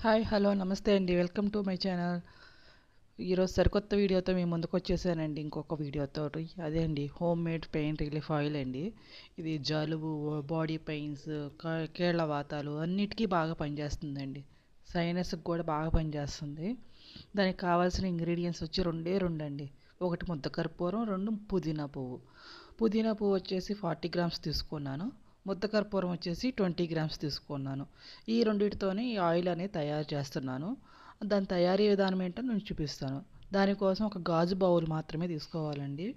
Hi hello నమస్తే అండి. Welcome to my channel. ఈరోజు సరికొత్త వీడియోతో మీ ముందుకు వచ్చేసానండి. ఇంకొక వీడియోతో అదే అండి, home made pain relief oil అండి. ఇది జలుబు, బాడీ పెయిన్స్, కీళ్ళ వాతాలు అన్నిటికీ బాగా పనిచేస్తుందండి. సైనస్కి కూడా బాగా పనిచేస్తుంది. దానికి కావాల్సిన ఇంగ్రీడియంట్స్ వచ్చి రెండు అండి. ఒకటి ముద్ద కర్పూరం, రెండు పుదీనా పువ్వు. పుదీనా పువ్వు వచ్చేసి 40 గ్రామ్స్ తీసుకున్నాను. ముద్ద కర్పూరం వచ్చేసి 20 గ్రామ్స్ తీసుకున్నాను. ఈ రెండింటితోనే ఈ ఆయిల్ అనేది తయారు చేస్తున్నాను. దాని తయారీ విధానం ఏంటో నేను చూపిస్తాను. దానికోసం ఒక గాజు బౌల్ మాత్రమే తీసుకోవాలండి.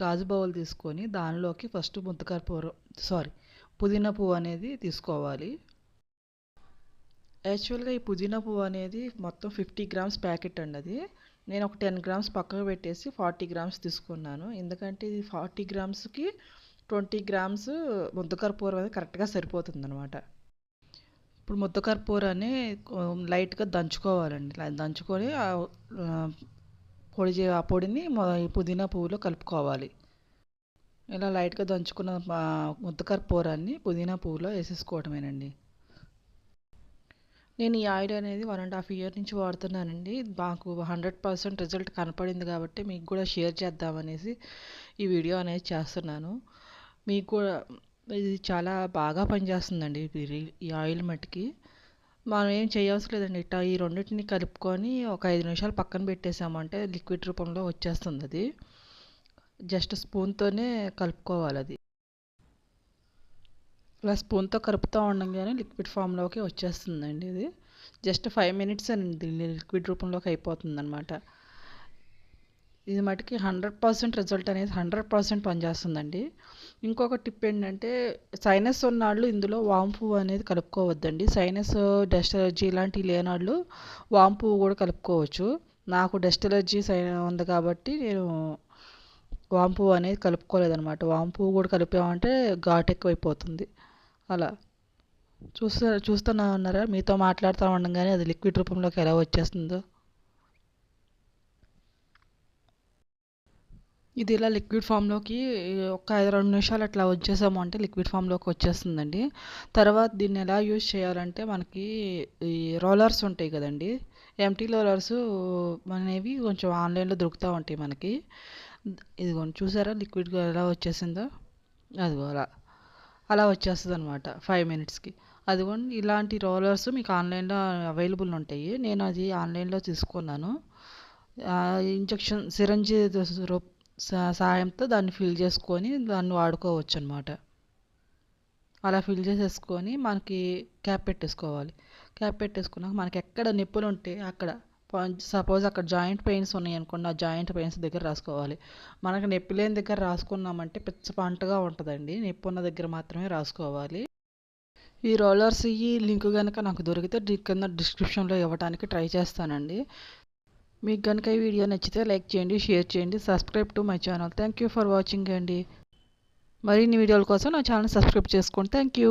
గాజు బౌల్ తీసుకొని దానిలోకి ఫస్ట్ ముద్ద కర్పూరం పుదీనా పువ్వు అనేది తీసుకోవాలి. యాక్చువల్గా ఈ పుదీనా పువ్వు అనేది మొత్తం 50 గ్రామ్స్ ప్యాకెట్ అండి. అది నేను ఒక 10 గ్రామ్స్ పక్కకు పెట్టేసి 40 గ్రామ్స్ తీసుకున్నాను. ఎందుకంటే ఇది 40 గ్రామ్స్కి 20 గ్రామ్స్ ముద్ద కర్పూరం అనేది కరెక్ట్గా సరిపోతుంది అనమాట. ఇప్పుడు ముద్ద కర్పూరాన్ని లైట్గా దంచుకోవాలండి. దంచుకొని ఆ పొడిని పుదీనా పువ్వులో కలుపుకోవాలి. ఇలా లైట్గా దంచుకున్న ముద్ద కర్పూరాన్ని పుదీనా పువ్వులో వేసేసుకోవటమేనండి. నేను ఈ ఆయిల్ అనేది 1.5 ఇయర్ నుంచి వాడుతున్నానండి. నాకు 100% రిజల్ట్ కనపడింది కాబట్టి మీకు కూడా షేర్ చేద్దామనేసి ఈ వీడియో అనేది చేస్తున్నాను. మీకు కూడా ఇది చాలా బాగా పనిచేస్తుందండి. ఈ ఆయిల్ మట్టికి మనం ఏం చేయవలసిన లేదండి. ఇట్లా ఈ రెండింటిని కలుపుకొని ఒక 5 నిమిషాలు పక్కన పెట్టేసామంటే లిక్విడ్ రూపంలో వచ్చేస్తుంది. అది జస్ట్ స్పూన్తోనే కలుపుకోవాలి. అది ఇలా స్పూన్తో కలుపుతూ ఉండగానే లిక్విడ్ ఫామ్లోకి వచ్చేస్తుందండి. ఇది జస్ట్ 5 మినిట్స్ అండి లిక్విడ్ రూపంలోకి అయిపోతుంది అనమాట. ఇది మటుకి 100% రిజల్ట్ అనేది 100% పనిచేస్తుందండి. ఇంకొక టిప్ ఏంటంటే, సైనస్ ఉన్నవాళ్ళు ఇందులో వాము పువ్వు అనేది కలుపుకోవద్దండి. సైనస్, డస్ట్ ఎలర్జీ ఇలాంటివి లేనివాళ్ళు వాము పువ్వు కూడా కలుపుకోవచ్చు. నాకు డస్ట్ ఎలర్జీ ఉంది కాబట్టి నేను వాము పువ్వు అనేది కలుపుకోలేదనమాట. వాము పువ్వు కూడా కలిపామంటే ఘాటు ఎక్కువైపోతుంది. అలా చూస్తున్నా ఉన్నారా, మీతో మాట్లాడుతూ ఉండగానే అది లిక్విడ్ రూపంలోకి ఎలా వచ్చేస్తుందో. ఇది ఇలా లిక్విడ్ ఫామ్లోకి ఒక 2 నిమిషాలు అట్లా వచ్చేసాము అంటే లిక్విడ్ ఫామ్లోకి వచ్చేస్తుందండి. తర్వాత దీన్ని ఎలా యూజ్ చేయాలంటే, మనకి ఈ రోలర్స్ ఉంటాయి కదండి, ఎంటీ రోలర్స్ అనేవి కొంచెం ఆన్లైన్లో దొరుకుతూ ఉంటాయి మనకి. ఇదిగోండి, చూసారా లిక్విడ్గా ఎలా వచ్చేసిందో. అదిగో అలా వచ్చేస్తుంది అనమాట 5 మినిట్స్కి. అదిగోండి, ఇలాంటి రోలర్స్ మీకు ఆన్లైన్లో అవైలబుల్ ఉంటాయి. నేను అది ఆన్లైన్లో తీసుకున్నాను. ఇంజెక్షన్ సిరంజి సహాయంతో దాన్ని ఫిల్ చేసుకొని దాన్ని వాడుకోవచ్చు అనమాట. అలా ఫిల్ చేసేసుకొని మనకి క్యాప్ పెట్టేసుకోవాలి. క్యాప్ పెట్టేసుకున్నాక మనకి ఎక్కడ నొప్పులు ఉంటే అక్కడ, సపోజ్ అక్కడ జాయింట్ పెయిన్స్ ఉన్నాయి అనుకోండి, ఆ జాయింట్ పెయిన్స్ దగ్గర రాసుకోవాలి. మనకు నొప్పి లేని దగ్గర రాసుకున్నామంటే పిచ్చ పంటగా ఉంటుందండి. నొప్పి ఉన్న దగ్గర మాత్రమే రాసుకోవాలి. ఈ రోలర్స్ ఈ లింక్ కనుక నాకు దొరికితే కింద డిస్క్రిప్షన్లో ఇవ్వడానికి ట్రై చేస్తానండి. మీకు కనుక ఈ వీడియో నచ్చితే లైక్ చేయండి, షేర్ చేయండి, subscribe to my channel. Thank you for watching అండి. మరిన్ని వీడియోల కోసం నా ఛానల్ సబ్స్క్రైబ్ చేసుకోండి. Thank you.